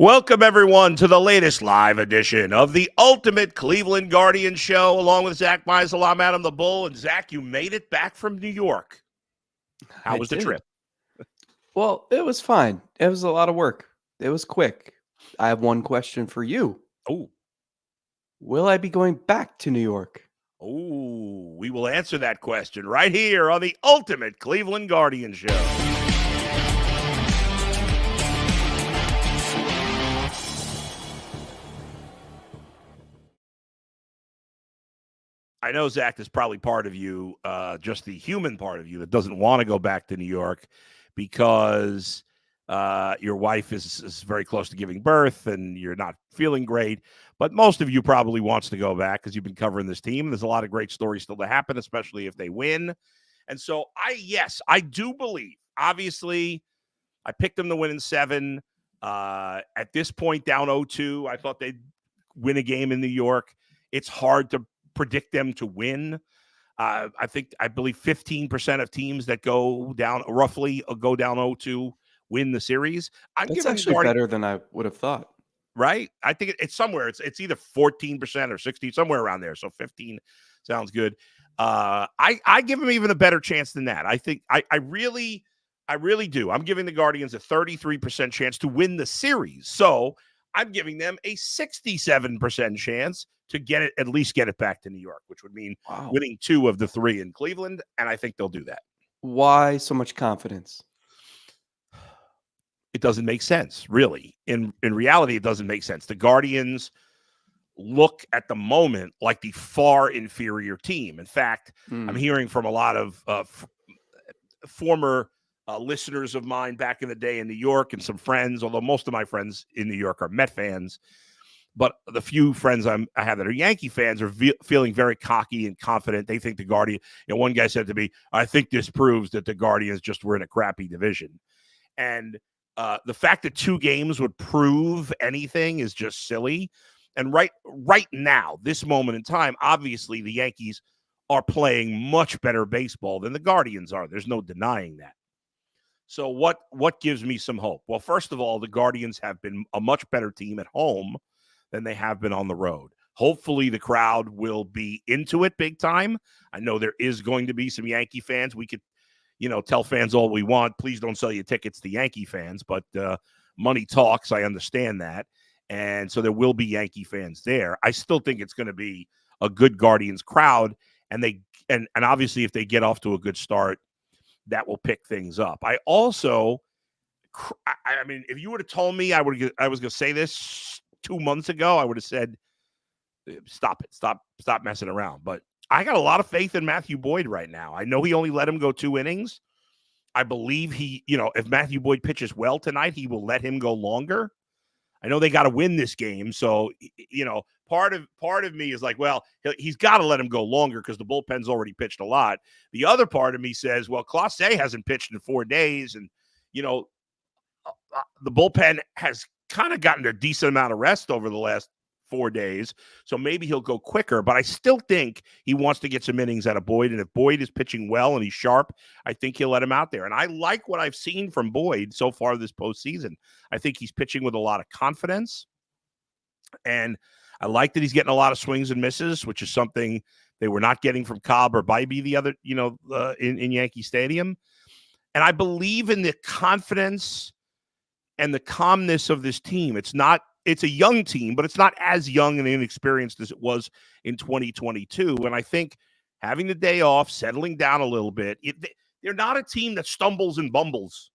Welcome, everyone, to the latest live edition of the Ultimate Cleveland Guardian Show, along with Zach Meisel. I'm Adam the Bull. And, Zach, you made it back from New York. How was the trip? Well, it was fine. It was a lot of work. It was quick. I have one question for you. Oh, Will I be going back to New York? we will answer that question right here on the Ultimate Cleveland Guardian Show. I know, Zach, there's probably part of you, just the human part of you, that doesn't want to go back to New York because your wife is very close to giving birth and you're not feeling great. But most of you probably wants to go back because you've been covering this team. There's a lot of great stories still to happen, especially if they win. And so, I do believe, obviously, I picked them to win in 7. At this point, down 0-2, I thought they'd win a game in New York. It's hard to predict them to win. I believe 15% of teams that go down 0-2 win the series. That's actually better than I would have thought. Right? I think it's somewhere. It's either 14% or 16, somewhere around there. So 15 sounds good. I give them even a better chance than that. I think I really do. I'm giving the Guardians a 33% chance to win the series. So I'm giving them a 67% chance to at least get it back to New York, which would mean winning 2 of the 3 in Cleveland, and I think they'll do that. Why so much confidence? It doesn't make sense, really. In reality, it doesn't make sense. The Guardians look at the moment like the far inferior team. In fact, I'm hearing from a lot of former listeners of mine back in the day in New York and some friends, although most of my friends in New York are Met fans. But the few friends I have that are Yankee fans are feeling very cocky and confident. They think the Guardians, one guy said to me, I think this proves that the Guardians just were in a crappy division. And the fact that 2 games would prove anything is just silly. And right now, this moment in time, obviously the Yankees are playing much better baseball than the Guardians are. There's no denying that. So what gives me some hope? Well, first of all, the Guardians have been a much better team at home than they have been on the road. Hopefully the crowd will be into it big time. I know there is going to be some Yankee fans. We could, tell fans all we want. Please don't sell your tickets to Yankee fans, but money talks. I understand that. And so there will be Yankee fans there. I still think it's going to be a good Guardians crowd. And obviously if they get off to a good start, that will pick things up. I mean, if you would have told me I was going to say this 2 months ago, I would have said, stop it. Stop messing around. But I got a lot of faith in Matthew Boyd right now. I know he only let him go 2 innings. I believe if Matthew Boyd pitches well tonight, he will let him go longer. I know they got to win this game. So, part of me is like, well, he's got to let him go longer because the bullpen's already pitched a lot. The other part of me says, well, Clase hasn't pitched in 4 days. And, the bullpen has kind of gotten a decent amount of rest over the last 4 days. So maybe he'll go quicker, but I still think he wants to get some innings out of Boyd. And if Boyd is pitching well and he's sharp, I think he'll let him out there. And I like what I've seen from Boyd so far this postseason. I think he's pitching with a lot of confidence. And I like that he's getting a lot of swings and misses, which is something they were not getting from Cobb or Bybee the other, in Yankee Stadium. And I believe in the confidence and the calmness of this team. It's a young team, but it's not as young and inexperienced as it was in 2022. And I think having the day off, settling down a little bit, they're not a team that stumbles and bumbles.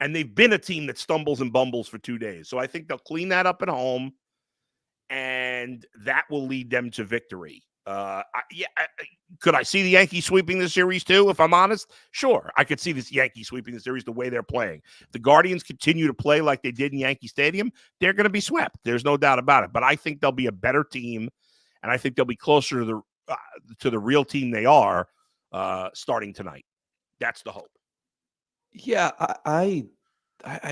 And they've been a team that stumbles and bumbles for 2 days. So I think they'll clean that up at home, and that will lead them to victory. Could I see the Yankees sweeping the series too, if I'm honest? Sure, I could see this Yankees sweeping the series the way they're playing. If the Guardians continue to play like they did in Yankee Stadium, they're going to be swept. There's no doubt about it. But I think they'll be a better team, and I think they'll be closer to the real team they are starting tonight. That's the hope. Yeah, I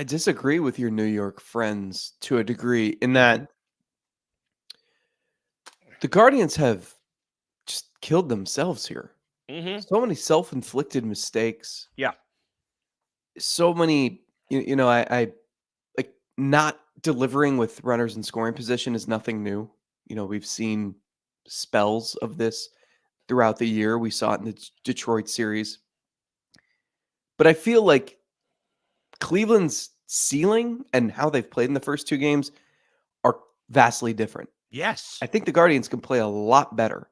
disagree with your New York friends to a degree in that the Guardians have just killed themselves here. So many self-inflicted mistakes. Yeah. So many, I like not delivering with runners in scoring position is nothing new. We've seen spells of this throughout the year. We saw it in the Detroit series. But I feel like Cleveland's ceiling and how they've played in the first two games are vastly different. Yes. I think the Guardians can play a lot better.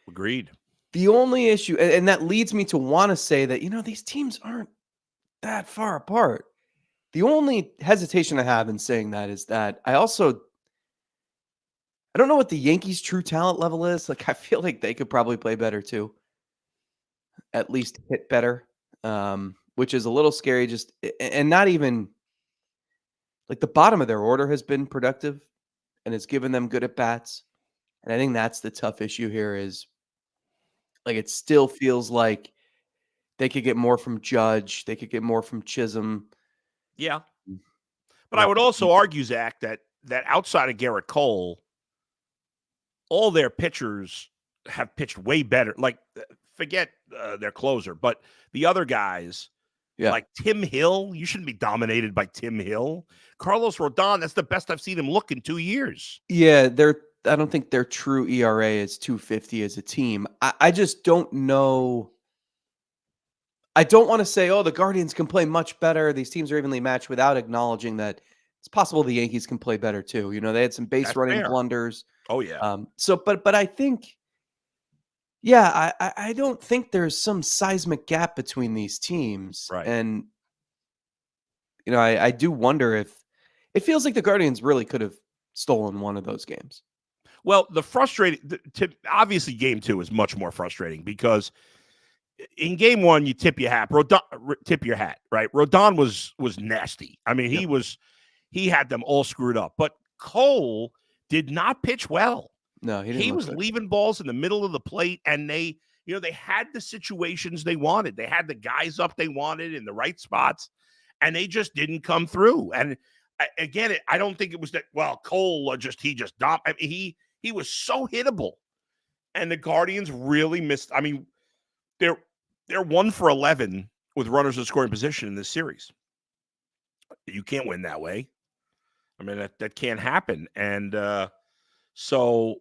Agreed. The only issue, and that leads me to want to say that, these teams aren't that far apart. The only hesitation I have in saying that is that I don't know what the Yankees' true talent level is. Like, I feel like they could probably play better too, at least hit better, which is a little scary. And not even like the bottom of their order has been productive and it's given them good at bats. And I think that's the tough issue here is like it still feels like they could get more from Judge, they could get more from Chisholm. Yeah. But I Like, would also argue, Zach, that outside of Garrett Cole, all their pitchers have pitched way better. Like, forget their closer, but the other guys, yeah, like Tim Hill, you shouldn't be dominated by Tim Hill. Carlos Rodon, that's the best I've seen him look in 2 years. yeah, I don't think their true ERA is 250 as a team. I just don't know. I don't want to say, oh, the Guardians can play much better. These teams are evenly matched without acknowledging that it's possible the Yankees can play better too. They had some base That's running fair. blunders. Oh, yeah. But I think, yeah, I don't think there's some seismic gap between these teams. Right. And, I do wonder if it feels like the Guardians really could have stolen one of those games. Well, obviously, game 2 is much more frustrating because in game 1, you tip your hat. Tip your hat, right? Rodon was nasty. I mean, he had them all screwed up. But Cole did not pitch well. No, he was leaving balls in the middle of the plate, and they had the situations they wanted. They had the guys up they wanted in the right spots, and they just didn't come through. And again, I don't think it was that. Well, Cole he just dumped. I mean, he was so hittable, and the Guardians really missed. I mean, they're 1 for 11 with runners in scoring position in this series. You can't win that way. I mean, that can't happen. And so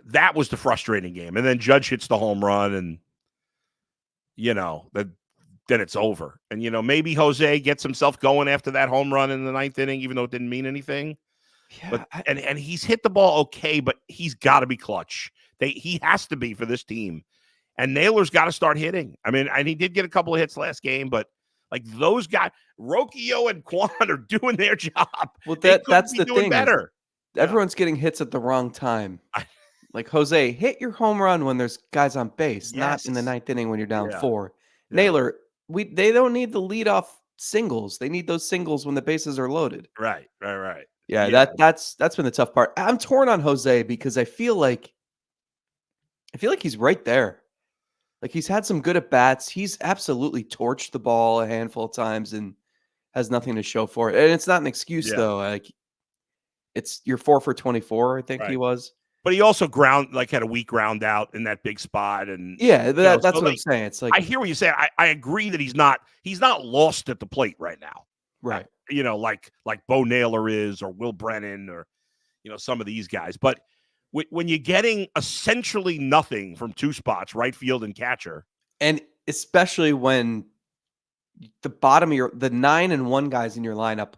that was the frustrating game. And then Judge hits the home run, and then it's over. And maybe Jose gets himself going after that home run in the 9th inning, even though it didn't mean anything. Yeah, but and he's hit the ball okay, but he's got to be clutch. He has to be for this team. And Naylor's got to start hitting. I mean, and he did get a couple of hits last game, but like those guys, Rocchio and Kwan are doing their job. Well, that's the thing. Better. Everyone's getting hits at the wrong time. Like, Jose, hit your home run when there's guys on base, not in the 9th inning when you're down 4. Yeah. Naylor, they don't need the leadoff singles. They need those singles when the bases are loaded. Right. Yeah. That's been the tough part. I'm torn on Jose because I feel like he's right there. Like, he's had some good at bats. He's absolutely torched the ball a handful of times and has nothing to show for it. And it's not an excuse though. Like, you're 4 for 24, I think he was. But he also had a weak ground out in that big spot. And yeah, that's what I'm saying. It's like, I hear what you're saying. I agree that he's not lost at the plate right now. Right. Like Bo Naylor is, or Will Brennan, or some of these guys. But when you're getting essentially nothing from 2 spots, right field and catcher, and especially when the bottom of the 9 and 1 guys in your lineup,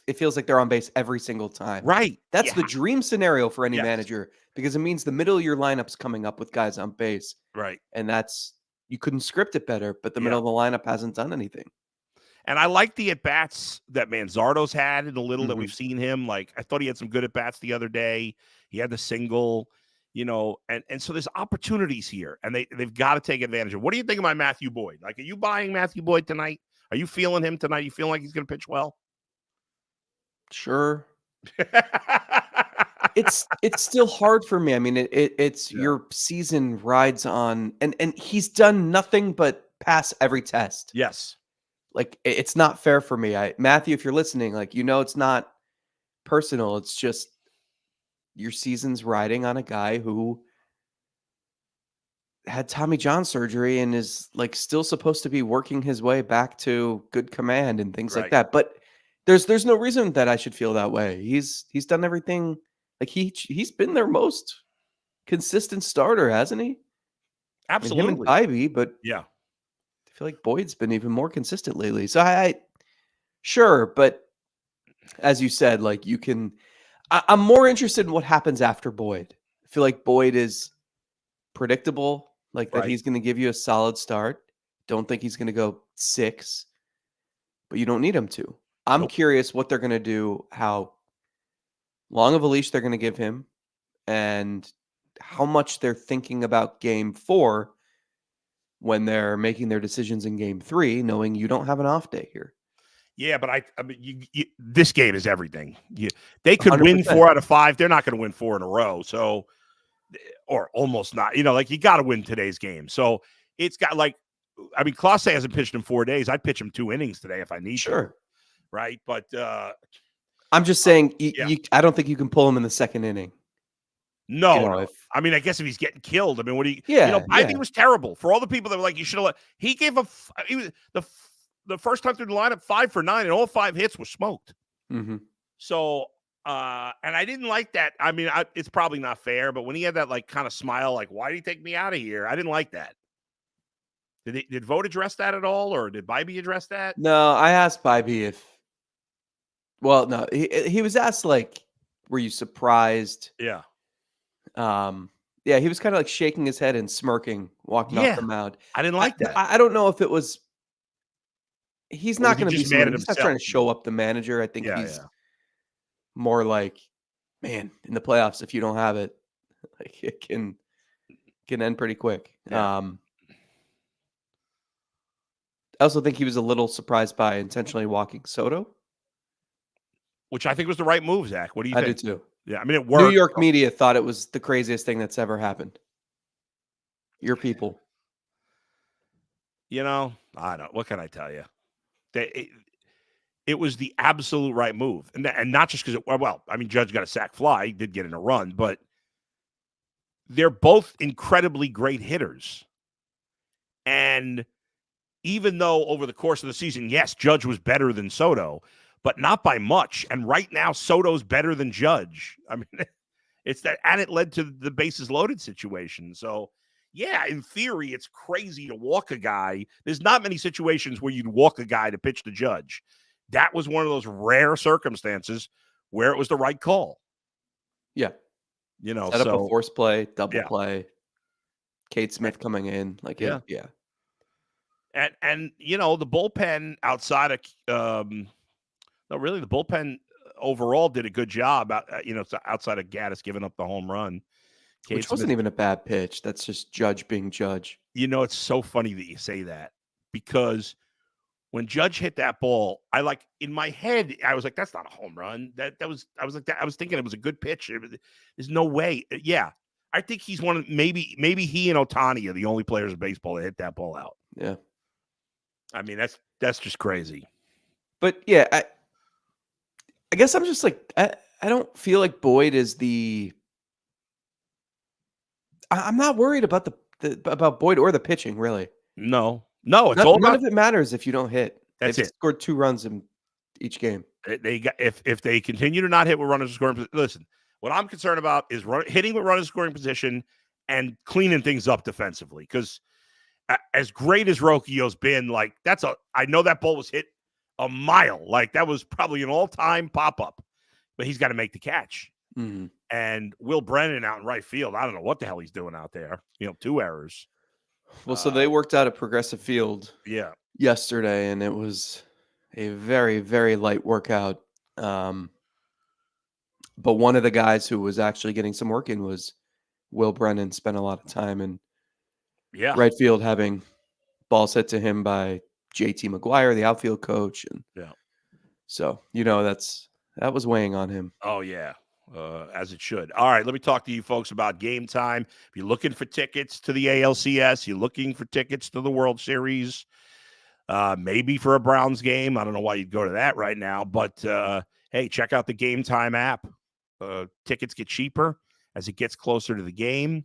it feels like they're on base every single time. Right. That's the dream scenario for any manager, because it means the middle of your lineup's coming up with guys on base. Right. And you couldn't script it better, but the middle of the lineup hasn't done anything. And I like the at-bats that Manzardo's had in the little that we've seen him. Like, I thought he had some good at-bats the other day. He had the single, and so there's opportunities here, and they've got to take advantage of. What do you think about Matthew Boyd? Like, are you buying Matthew Boyd tonight? Are you feeling him tonight? You feeling like he's going to pitch well? Sure. It's still hard for me. I mean, it's your season rides on, and he's done nothing but pass every test. Yes. Like, it's not fair for me. Matthew, if you're listening, like, it's not personal. It's just your season's riding on a guy who had Tommy John surgery and is like still supposed to be working his way back to good command and things like that. But There's no reason that I should feel that way. He's done everything. Like he's been their most consistent starter, hasn't he? I mean, him and Absolutely. Bybee, but Yeah. I feel like Boyd's been even more consistent lately. So I sure, but as you said, like you can. I'm more interested in what happens after Boyd. I feel like Boyd is predictable, like that Right. he's going to give you a solid start. Don't think he's going to go 6, but you don't need him to. I'm Nope. curious what they're going to do, how long of a leash they're going to give him, and how much they're thinking about game 4 when they're making their decisions in game 3, knowing you don't have an off day here. Yeah, but I mean, this game is everything. They could win 100%. 4 out of 5. They're not going to win 4 in a row. So, or almost not. Like you got to win today's game. So it's got like, I mean, Clase hasn't pitched in 4 days. I'd pitch him 2 innings today if I need to. Sure. Right. But I'm just saying, yeah. I don't think you can pull him in the second inning. No, You know, no. I mean, I guess if he's getting killed, I mean, what do you? Yeah, Ivy was terrible for all the people that were like, you should have. He gave he was the first time through the lineup 5 for 9, and all 5 hits were smoked. Mm-hmm. So, and I didn't like that. I mean, it's probably not fair, but when he had that like kind of smile, like, why did he take me out of here? I didn't like that. Did Vogt address that at all, or did Bybee address that? No, I asked Bybee if. Well, no, he was asked like, were you surprised? Yeah. Yeah, he was kind of like shaking his head and smirking, walking off the mound. I didn't like that. I don't know if it was. He's not going to be just mad at he's not trying himself. to show up the manager. I think he's more like, man, in the playoffs, if you don't have it, like it can end pretty quick. Yeah. I also think he was a little surprised by intentionally walking Soto, which I think was the right move, Zach. What do you think? I do too. Yeah, I mean, it worked. New York media thought it was the craziest thing that's ever happened. Your people. I don't. What can I tell you? It was the absolute right move, and not just because I mean, Judge got a sac fly, he did get in a run, but they're both incredibly great hitters, and even though over the course of the season, yes, Judge was better than Soto, but not by much. And right now, Soto's better than Judge. I mean, it's that, and it led to the bases loaded situation. So, yeah, in theory, it's crazy to walk a guy. There's not many situations where you'd walk a guy to pitch the Judge. That was one of those rare circumstances where it was the right call. Yeah. Set up a force play, double play. Kate Smith coming in. Like, yeah. And the bullpen outside of the bullpen overall did a good job. Outside of Gaddis giving up the home run, which wasn't even a bad pitch. That's just Judge being Judge. It's so funny that you say that, because when Judge hit that ball, in my head, I was like, that's not a home run. I was thinking it was a good pitch. There's no way. Yeah. I think he's one of maybe he and Ohtani are the only players in baseball that hit that ball out. Yeah. I mean, that's just crazy. But yeah, I guess I'm just like, I don't feel like Boyd is I'm not worried about about Boyd or the pitching, really. No, it's all none of it matters if you don't hit. They've scored 2 runs in each game. They got if they continue to not hit with runners in scoring position. Listen, what I'm concerned about is hitting with runners in scoring position and cleaning things up defensively. Because as great as Rocchio's been, like I know that ball was hit a mile. Like that was probably an all-time pop-up, but he's got to make the catch. Mm-hmm. And Will Brennan out in right field, I don't know what the hell he's doing out there. 2 errors. Well, so they worked out at Progressive Field yesterday, and it was a very, very light workout. But one of the guys who was actually getting some work in was Will Brennan. Spent a lot of time in right field, having balls hit to him by JT McGuire, the outfield coach. And so, that was weighing on him. Oh, yeah. As it should. All right, let me talk to you folks about Game Time. If you're looking for tickets to the ALCS, you're looking for tickets to the World Series, maybe for a Browns game. I don't know why you'd go to that right now, but hey, check out the Game Time app. Tickets get cheaper as it gets closer to the game.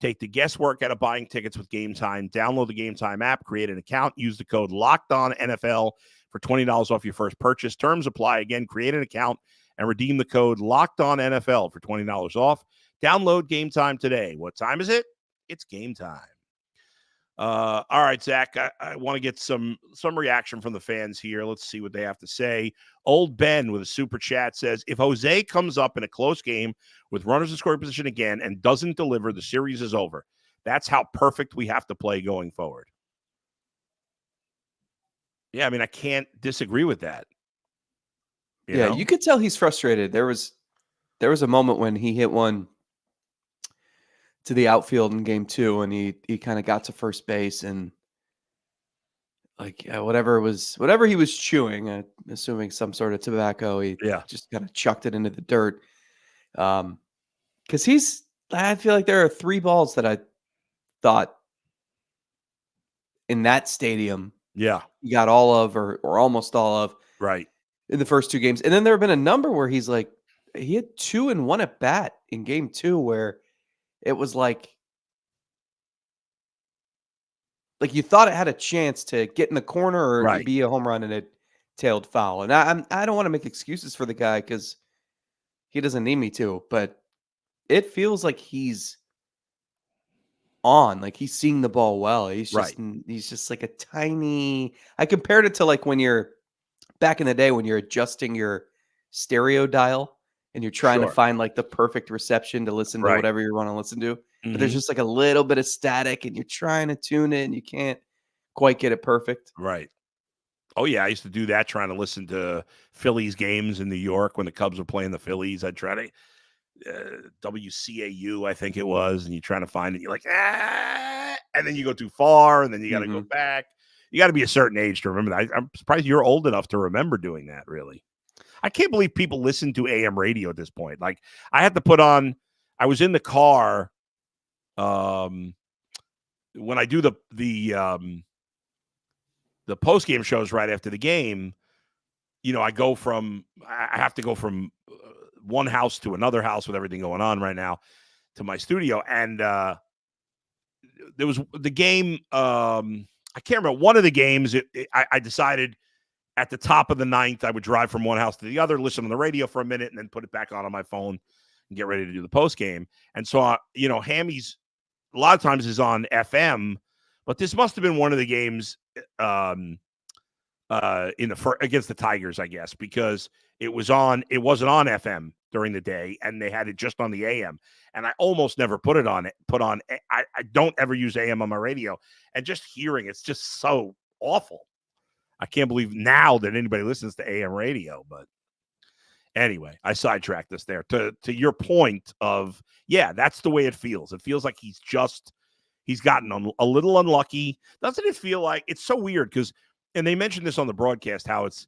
Take the guesswork out of buying tickets with Game Time. Download the Game Time app, create an account, use the code LOCKEDONNFL for $20 off your first purchase. Terms apply. Again, create an account and redeem the code LOCKEDONNFL for $20 off. Download Game Time today. What time is it? It's game time. All right, Zach, I want to get some reaction from the fans here. Let's see what they have to say. Old Ben with a super chat says, if Jose comes up in a close game with runners in scoring position again and doesn't deliver, the series is over. That's how perfect we have to play going forward. Yeah, I mean, I can't disagree with that. You could tell he's frustrated. There was a moment when he hit one to the outfield in game 2, and he kind of got to first base, and whatever he was chewing, assuming some sort of tobacco, he just kind of chucked it into the dirt. Because I feel like there are 3 balls that I thought in that stadium, he got all of or almost all of, right, in the first 2 games, and then there have been a number where he had 2 and 1 at bat in game 2 where it was like you thought it had a chance to get in the corner or be a home run, and it tailed foul. And I don't want to make excuses for the guy because he doesn't need me to, but it feels like he's on, like he's seeing the ball well. He's just like a tiny. I compared it to like when you're back in the day when you're adjusting your stereo dial and you're trying to find like the perfect reception to listen to whatever you want to listen to. But there's just like a little bit of static and you're trying to tune it and you can't quite get it perfect. Right. Oh, yeah. I used to do that, trying to listen to Phillies games in New York when the Cubs were playing the Phillies. I'd try to WCAU, I think it was, and you're trying to find it. You're like, and then you go too far, and then you got to go back. You got to be a certain age to remember that. I'm surprised you're old enough to remember doing that, really. I can't believe people listen to AM radio at this point. Like, I had to put on, I was in the car when I do the post-game shows right after the game. I have to go from one house to another house with everything going on right now to my studio. And there was the game. I can't remember one of the games. I decided at the top of the 9th, I would drive from one house to the other, listen on the radio for a minute, and then put it back on my phone and get ready to do the post game. And so, Hammy's a lot of times is on FM, but this must have been one of the games against the Tigers, I guess, because it wasn't on FM during the day, and they had it just on the AM. And I almost never put on. I don't ever use AM on my radio, and just hearing it's just so awful. I can't believe now that anybody listens to AM radio. But anyway, I sidetracked this there to your point of, that's the way it feels. It feels like he's gotten a little unlucky. Doesn't it feel like it's so weird? Because, and they mentioned this on the broadcast, how it's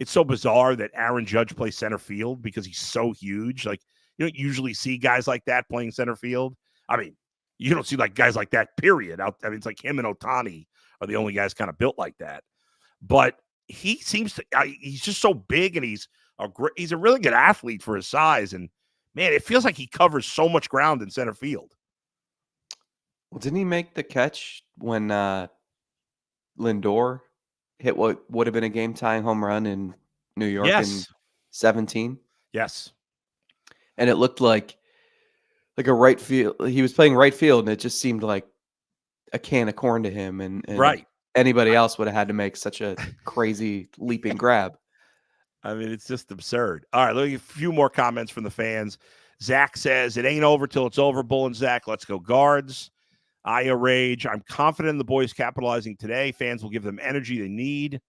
so bizarre that Aaron Judge plays center field because he's so huge. Like, you don't usually see guys like that playing center field. I mean, you don't see like guys like that, period. It's like him and Ohtani are the only guys kind of built like that. But he seems to, he's just so big, and he's a really good athlete for his size. And man, it feels like he covers so much ground in center field. Well, didn't he make the catch when Lindor hit what would have been a game-tying home run in New York in 2017? Yes. And it looked like a right field. He was playing right field, and it just seemed like a can of corn to him. And anybody else would have had to make such a crazy leaping grab. I mean, it's just absurd. All right, look at a few more comments from the fans. Zach says, it ain't over till it's over, Bull and Zach. Let's go Guards. Aya Rage, I'm confident in the boys capitalizing today. Fans will give them energy they need.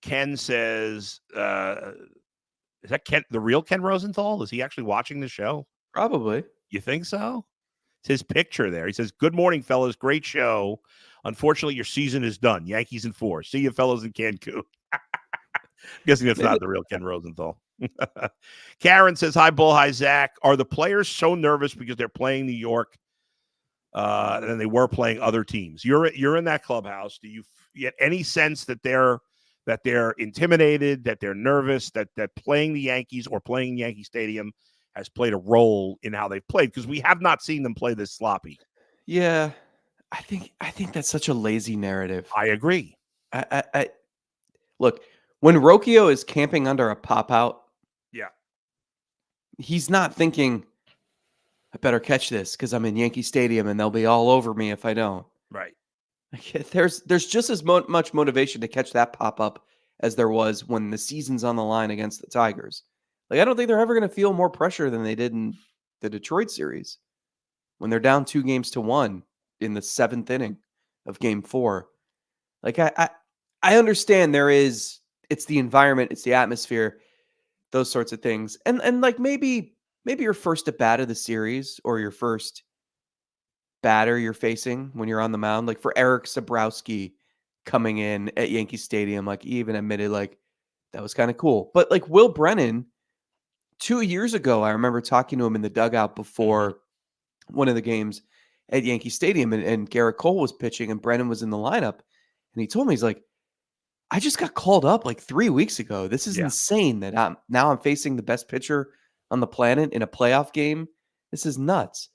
Ken says, is that the real Ken Rosenthal? Is he actually watching the show? Probably. You think so? It's his picture there. He says, good morning, fellas. Great show. Unfortunately, your season is done. Yankees in 4. See you, fellas, in Cancun. Guessing that's not the real Ken Rosenthal. Karen says, hi, Bull. Hi, Zach. Are the players so nervous because they're playing New York and they were playing other teams? You're in that clubhouse. Do you get any sense that they're intimidated, that they're nervous, that playing the Yankees or playing Yankee Stadium has played a role in how they've played? Because we have not seen them play this sloppy. Yeah, I think that's such a lazy narrative. I agree. I look, when Rocchio is camping under a pop out, Yeah, he's not thinking, I better catch this because I'm in Yankee Stadium and they'll be all over me if I don't. right. Like, there's just as much motivation to catch that pop up as there was when the season's on the line against the Tigers. Like, I don't think they're ever going to feel more pressure than they did in the Detroit series when they're down 2-1 in the 7th inning of Game 4. Like, I understand it's the environment, it's the atmosphere, those sorts of things, and like maybe your first at bat of the series or your first batter you're facing when you're on the mound, like for Eric Sabrowski coming in at Yankee Stadium, like he even admitted like that was kind of cool. But like Will Brennan, 2 years ago, I remember talking to him in the dugout Mhm. before one of the games at Yankee Stadium, and Garrett Cole was pitching, and Brennan was in the lineup, and he told me he's like, I just got called up like 3 weeks ago. This is Yeah. insane that I'm facing the best pitcher on the planet in a playoff game. This is nuts.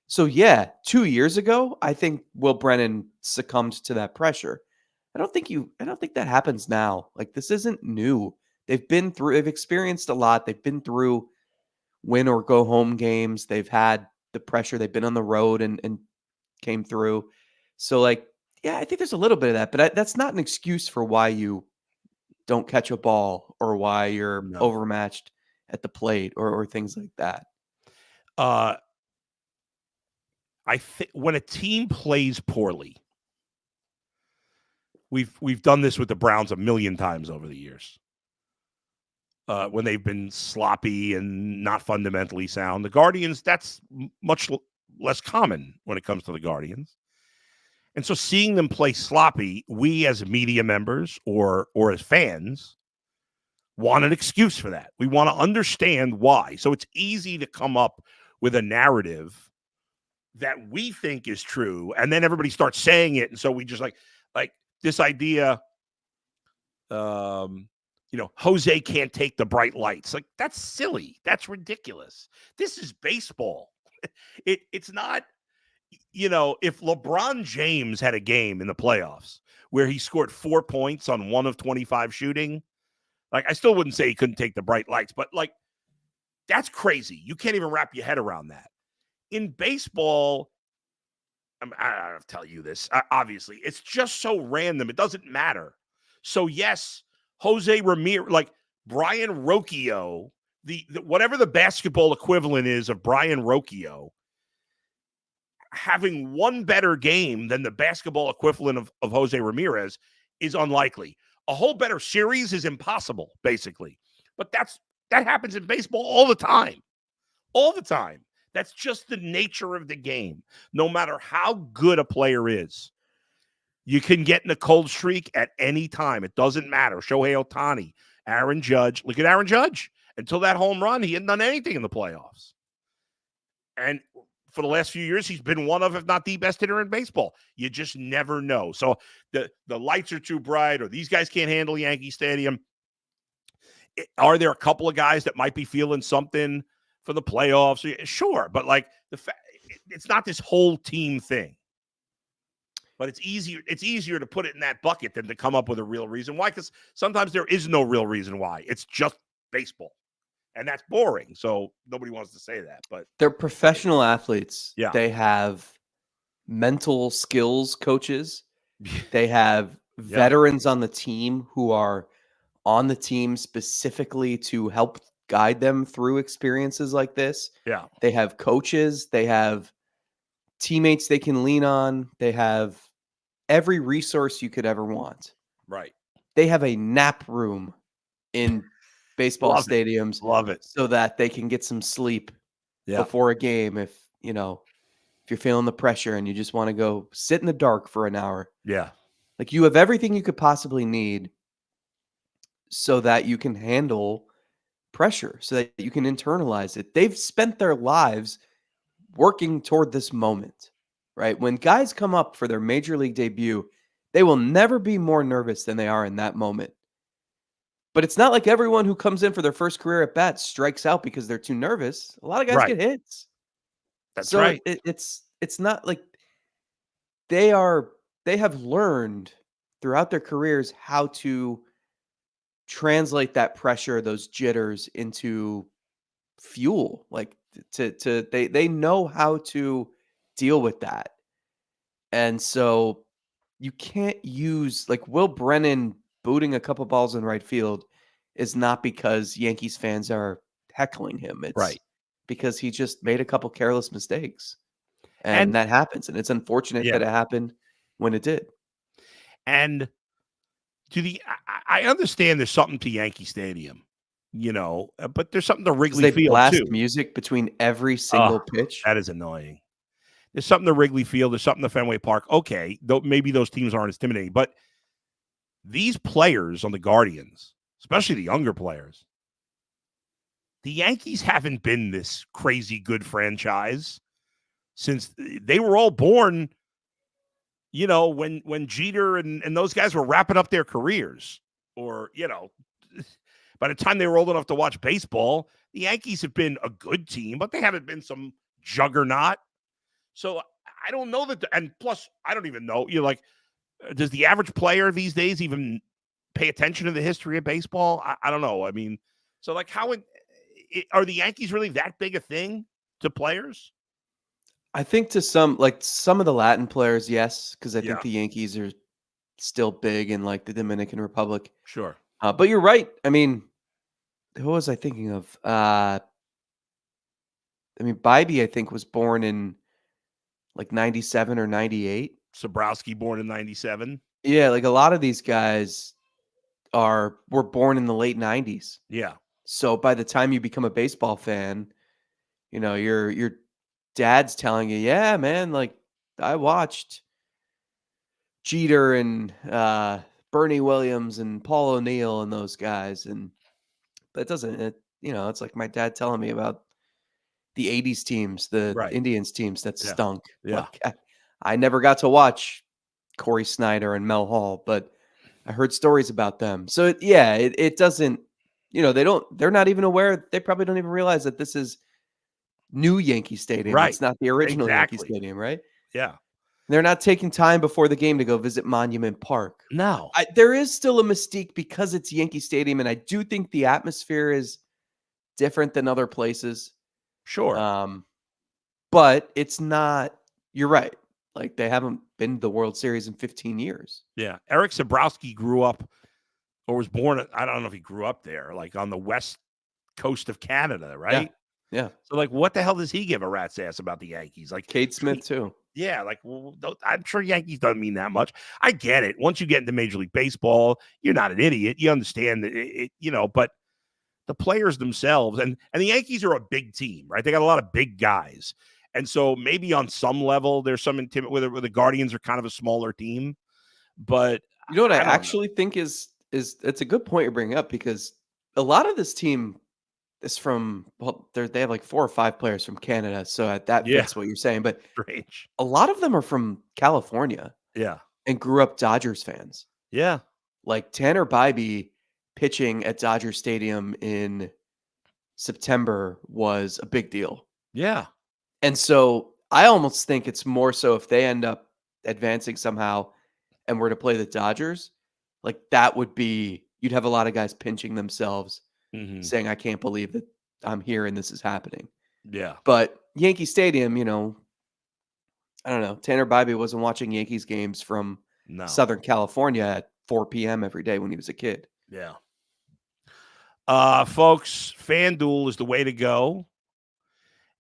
So yeah, 2 years ago, I think Will Brennan succumbed to that pressure. I don't think that happens now. Like this isn't new. They've experienced a lot. They've been through win or go home games. They've had the pressure. They've been on the road and came through. So like, yeah, I think there's a little bit of that, but that's not an excuse for why you don't catch a ball or why you're No. overmatched at the plate or things like that. Uh, I think when a team plays poorly, we've done this with the Browns a million times over the years. When they've been sloppy and not fundamentally sound, the Guardians, that's much less common when it comes to the Guardians. And so seeing them play sloppy, we as media members or as fans want an excuse for that. We want to understand why. So it's easy to come up with a narrative that we think is true, and then everybody starts saying it, and so we just like this idea. Jose can't take the bright lights. Like that's silly. That's ridiculous. This is baseball. It's not. If LeBron James had a game in the playoffs where he scored 4 points on 1 of 25 shooting, like I still wouldn't say he couldn't take the bright lights, but like that's crazy. You can't even wrap your head around that. In baseball, I don't tell you this. Obviously, it's just so random. It doesn't matter. So yes, Jose Ramirez, like Brian Rocchio, the whatever the basketball equivalent is of Brian Rocchio, having one better game than the basketball equivalent of Jose Ramirez is unlikely. A whole better series is impossible, basically. But that happens in baseball all the time. All the time. That's just the nature of the game. No matter how good a player is, you can get in a cold streak at any time. It doesn't matter. Shohei Ohtani, Aaron Judge. Look at Aaron Judge. Until that home run, he hadn't done anything in the playoffs. And for the last few years, he's been one of, if not the best hitter in baseball. You just never know. So the lights are too bright, or these guys can't handle Yankee Stadium. Are there a couple of guys that might be feeling something for the playoffs? Sure, but like it's not this whole team thing. But it's easier to put it in that bucket than to come up with a real reason why, because sometimes there is no real reason why. It's just baseball. And that's boring. So nobody wants to say that. But they're professional athletes. Yeah. They have mental skills coaches. They have veterans on the team who are on the team specifically to help guide them through experiences like this. Yeah. They have coaches. They have teammates they can lean on. They have every resource you could ever want. Right. They have a nap room in baseball stadiums. Love it. So that they can get some sleep Yeah. before a game if you're feeling the pressure and you just want to go sit in the dark for an hour. Yeah. Like you have everything you could possibly need so that you can handle pressure, so that you can internalize it. They've spent their lives working toward this moment, right? When guys come up for their major league debut, they will never be more nervous than they are in that moment. But it's not like everyone who comes in for their first career at bat strikes out because they're too nervous. A lot of guys get hits. That's right. It's not like they have learned throughout their careers how to translate that pressure, those jitters into fuel. Like they know how to deal with that. And so you can't use like Will Brennan booting a couple balls in right field is not because Yankees fans are heckling him. It's Right. because he just made a couple careless mistakes. And And that happens. And it's unfortunate yeah, that it happened when it did. and I understand there's something to Yankee Stadium, but there's something to Because Wrigley they Field blast too. music between every Oh, single pitch. that is annoying. There's something to Wrigley Field. There's something to Fenway Park. Okay, though maybe those teams aren't as intimidating, but these players on the Guardians, especially the younger players, the Yankees haven't been this crazy good franchise since they were all born, when Jeter and those guys were wrapping up their careers. Or, by the time they were old enough to watch baseball, the Yankees have been a good team, but they haven't been some juggernaut. So I don't know that. And plus, I don't even know. Does the average player these days even pay attention to the history of baseball? I don't know. I mean, so like are the Yankees really that big a thing to players? I think to some of the Latin players, yes, because I think Yeah, the Yankees are still big in like the Dominican Republic. sure. But you're right. I mean, who was I thinking of? Bybee, I think, was born in like 97 or 98. Sobrowski born in 97. Yeah, like a lot of these guys were born in the late 90s. Yeah. So by the time you become a baseball fan, your dad's telling you, yeah, man, like I watched Jeter and Bernie Williams and Paul O'Neill and those guys. And that doesn't, it's like my dad telling me about the 80s teams, the Right. Indians teams that Yeah. stunk. Yeah. Like I never got to watch Corey Snyder and Mel Hall, but I heard stories about them. So it doesn't, they're not even aware. They probably don't even realize that this is new Yankee Stadium. Right. It's not the original Yankee Exactly. Stadium, right? Yeah. They're not taking time before the game to go visit Monument Park. No. There is still a mystique because it's Yankee Stadium, and I do think the atmosphere is different than other places. Sure. But it's not. You're right. Like they haven't been to the World Series in 15 years. Yeah. Eric Sobrowski grew up or was born. I don't know if he grew up there, like on the west coast of Canada, right? Yeah. So, like, what the hell does he give a rat's ass about the Yankees? Like, Kate Smith too. yeah, like, I'm sure Yankees doesn't mean that much. I get it. Once you get into Major League Baseball, you're not an idiot. You understand that, but the players themselves and the Yankees are a big team, right? They got a lot of big guys. And so maybe on some level, there's some where the Guardians are kind of a smaller team. But You know what I don't know. actually think is it's a good point you're bringing up because a lot of this team is from they have like 4 or 5 players from Canada, so that Yeah. fits what you're saying. But Strange. a lot of them are from California Yeah. and grew up Dodgers fans. Yeah. Like Tanner Bybee pitching at Dodger Stadium in September was a big deal. Yeah. And so I almost think it's more so if they end up advancing somehow and were to play the Dodgers, like that would be, you'd have a lot of guys pinching themselves saying, I can't believe that I'm here and this is happening. Yeah. But Yankee Stadium, I don't know. Tanner Bybee wasn't watching Yankees games from Southern California at 4 p.m. every day when he was a kid. Yeah. Folks, FanDuel is the way to go.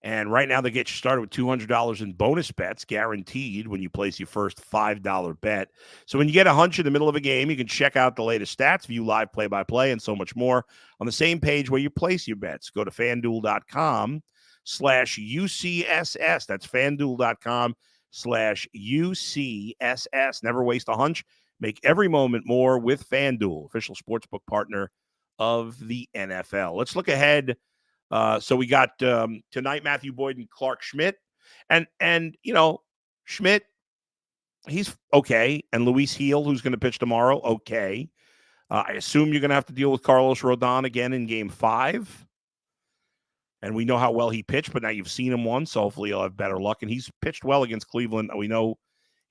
And right now they get you started with $200 in bonus bets guaranteed when you place your first $5 bet. So when you get a hunch in the middle of a game, you can check out the latest stats, view live play-by-play, and so much more on the same page where you place your bets. Go to FanDuel.com/UCSS. That's FanDuel.com/UCSS. Never waste a hunch. Make every moment more with FanDuel, official sportsbook partner of the NFL. Let's look ahead. So we got tonight Matthew Boyd and Clark Schmidt, and Schmidt, he's okay, and Luis Heel, who's going to pitch tomorrow, okay. I assume you're going to have to deal with Carlos Rodon again in Game 5, and we know how well he pitched, but now you've seen him once, so hopefully he'll have better luck. And he's pitched well against Cleveland. We know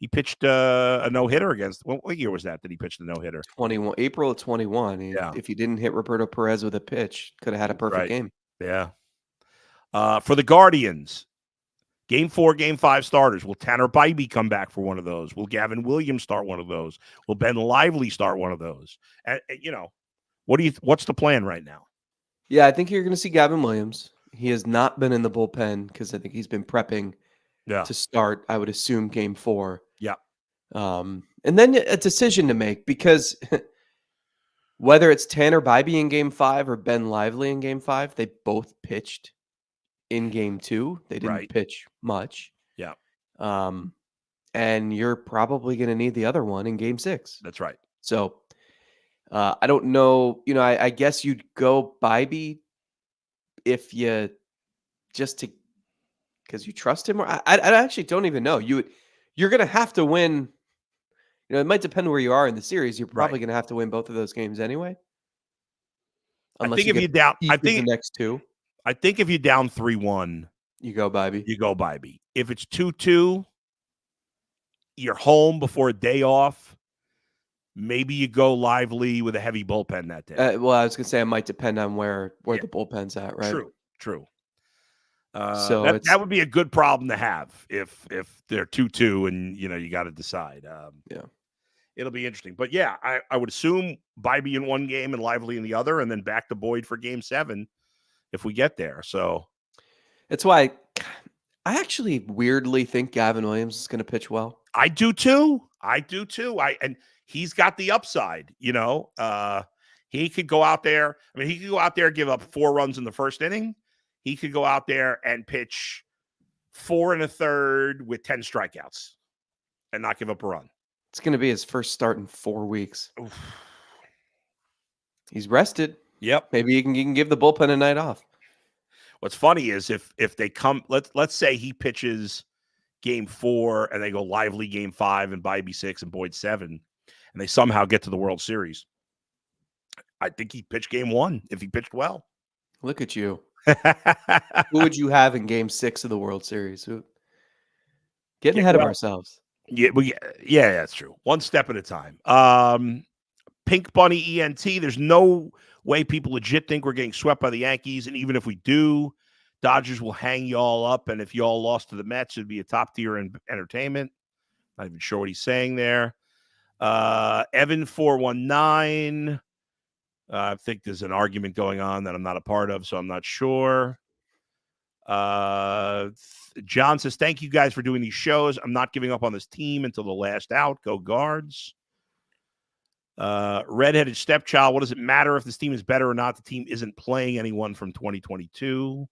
He pitched a no-hitter against. What year was that he pitched a no-hitter? 21 April of 21. Yeah. If he didn't hit Roberto Perez with a pitch, could have had a perfect Right. game. Yeah. For the Guardians, Game 4, Game 5 starters. Will Tanner Bybee come back for one of those? Will Gavin Williams start one of those? Will Ben Lively start one of those? And what's the plan right now? Yeah, I think you're going to see Gavin Williams. He has not been in the bullpen because I think he's been prepping to start, I would assume, Game 4. Yeah. And then a decision to make, because whether it's Tanner Bybee in Game 5 or Ben Lively in Game 5, they both pitched in Game 2. They didn't pitch much. Yeah. And you're probably going to need the other one in Game 6. That's right. So I don't know. I guess you'd go Bybee if you because you trust him. Or I actually don't even know. You're going to have to win. It might depend where you are in the series. You're probably going to have to win both of those games anyway. Unless I think if you're down, the next two. I think if you're down 3-1, you go Bybee. If it's 2-2, you're home before a day off. Maybe you go Lively with a heavy bullpen that day. Well, I was going to say it might depend on where the bullpen's at, right? True. So that would be a good problem to have if they're 2-2 and you got to decide. It'll be interesting. But yeah, I would assume Bybee in one game and Lively in the other, and then back to Boyd for Game 7 if we get there. So that's why I actually weirdly think Gavin Williams is going to pitch well. I do too. And he's got the upside. He could go out there. I mean, he could go out there, give up 4 runs in the first inning. He could go out there and pitch 4 1/3 with 10 strikeouts and not give up a run. It's going to be his first start in 4 weeks. Oof. He's rested. Yep. Maybe he can give the bullpen a night off. What's funny is if they come, let's say he pitches Game 4 and they go Lively Game 5 and Bybee 6 and Boyd 7, and they somehow get to the World Series. I think he pitched Game 1 if he pitched well. Look at you. Who would you have in Game 6 of the World Series? Getting ahead of ourselves. Yeah, that's true. One step at a time. Pink Bunny ENT. There's no way people legit think we're getting swept by the Yankees, and even if we do, Dodgers will hang y'all up. And if y'all lost to the Mets, it'd be a top tier entertainment. Not even sure what he's saying there. Evan 419. I think there's an argument going on that I'm not a part of, so I'm not sure. John says, thank you guys for doing these shows. I'm not giving up on this team until the last out. Go Guards. Redheaded stepchild. What does it matter if this team is better or not? The team isn't playing anyone from 2022.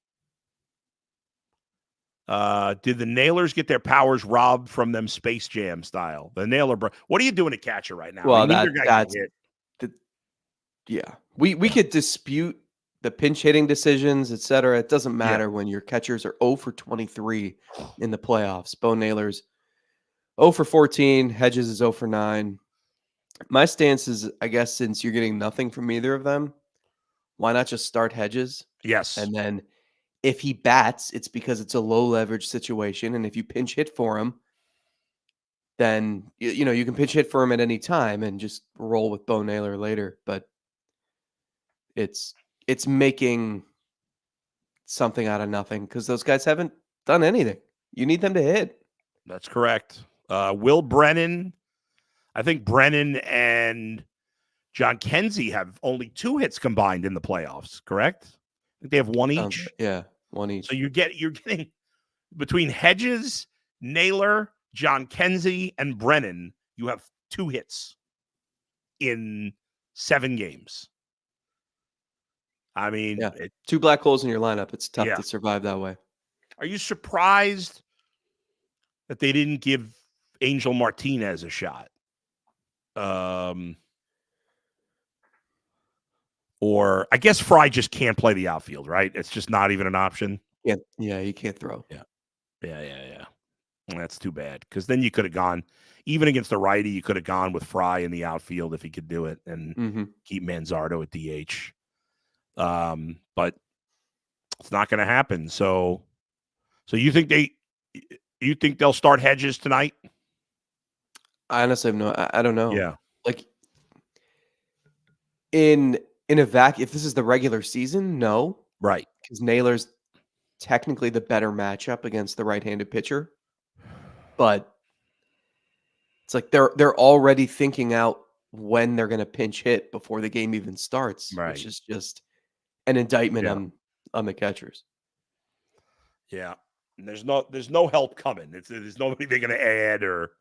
Did the Nailers get their powers robbed from them Space Jam style? The Nailer, what are you doing to catcher right now? Well, yeah. We could dispute the pinch hitting decisions, etc. It doesn't matter when your catchers are 0 for 23 in the playoffs. Bo Nailers 0 for 14. Hedges is 0 for 9. My stance is, I guess, since you're getting nothing from either of them, why not just start Hedges? Yes. And then if he bats, it's because it's a low leverage situation. And if you pinch hit for him, then you can pinch hit for him at any time and just roll with Bo Naylor later. But it's making something out of nothing because those guys haven't done anything. You need them to hit. That's correct. Will Brennan, I think Brennan and John Kenzie have only 2 hits combined in the playoffs, correct? I think they have 1 each. Yeah, 1 each. So you're getting between Hedges, Naylor, John Kenzie, and Brennan, you have 2 hits in 7 games. I mean, 2 black holes in your lineup. It's tough to survive that way. Are you surprised that they didn't give Angel Martinez a shot? Or I guess Fry just can't play the outfield, right? It's just not even an option. Yeah, he can't throw. Yeah. That's too bad because then you could have gone, even against the righty, you could have gone with Fry in the outfield if he could do it and keep Manzardo at DH. But it's not going to happen. So you think they'll start Hedges tonight? I honestly have I don't know. Yeah, Like in a if this is the regular season, no, right. because Naylor's technically the better matchup against the right-handed pitcher, but it's like they're already thinking out when they're gonna pinch hit before the game even starts, which Right. is just an indictment Yeah. on the catchers. Yeah. And there's no help coming. There's nobody they're going to add or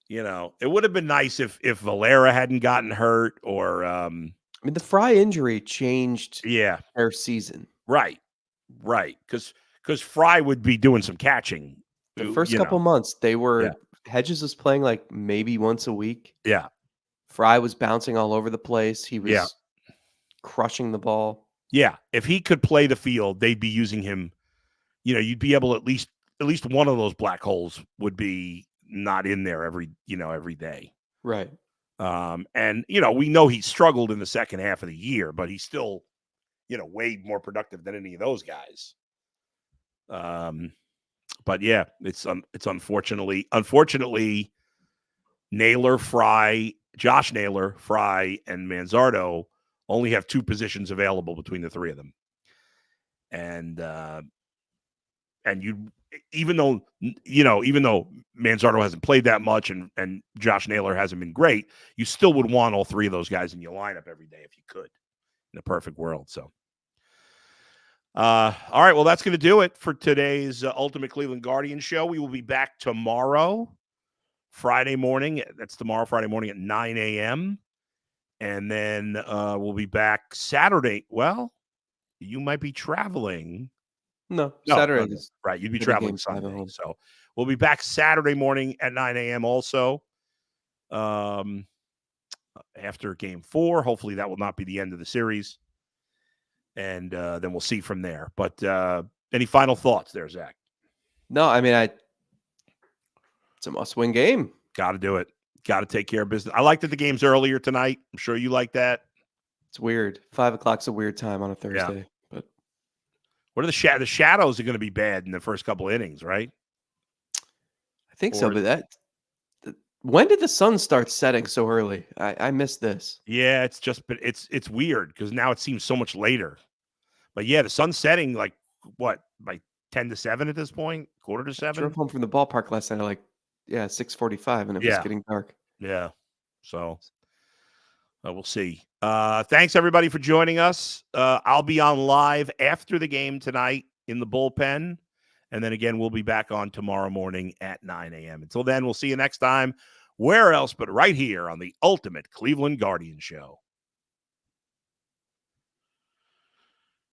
it would have been nice if Valera hadn't gotten hurt or I mean, the Fry injury changed yeah, their season. right. Right. Cuz Fry would be doing some catching. The first couple months, they Yeah. were Hedges was playing like maybe once a week. Yeah. Fry was bouncing all over the place. He Yeah. was crushing the ball. Yeah. If he could play the field, they'd be using him. You'd be able at least one of those black holes would be not in there every day. Right. And we know he struggled in the second half of the year, but he's still, way more productive than any of those guys. But yeah, it's unfortunately Naylor, Fry, Josh Naylor, Fry, and Manzardo only have 2 positions available between the 3 of them. And you, even though Manzardo hasn't played that much and Josh Naylor hasn't been great, you still would want all 3 of those guys in your lineup every day if you could, in a perfect world. So, all right, well, that's going to do it for today's Ultimate Cleveland Guardian show. We will be back tomorrow, Friday morning. That's tomorrow, Friday morning at 9 a.m. And then we'll be back Saturday. Well, you might be traveling. No, Saturday. No. Right. You'd be the traveling game's 5 at Sunday. home. So we'll be back Saturday morning at 9 a.m. also. After game 4. Hopefully that will not be the end of the series. And then we'll see from there. But any final thoughts there, Zach? No, I mean, it's a must-win game. Got to do it. Got to take care of business. I like that the game's earlier tonight. I'm sure you like that. It's weird. 5 o'clock's a weird time on a Thursday. Yeah. But what are the shadows are going to be bad in the first couple innings, right? I think so. But when did the sun start setting so early? I missed this. Yeah, it's weird because now it seems so much later. But yeah, the sun's setting like what, by 10 to 7 at this point, quarter to 7. I drove home from the ballpark last night at 6:45, and it was getting dark. Yeah, so we'll see. Thanks everybody for joining us. I'll be on live after the game tonight in the bullpen, and then again we'll be back on tomorrow morning at 9 a.m. Until then, we'll see you next time. Where else but right here on the Ultimate Cleveland Guardian Show.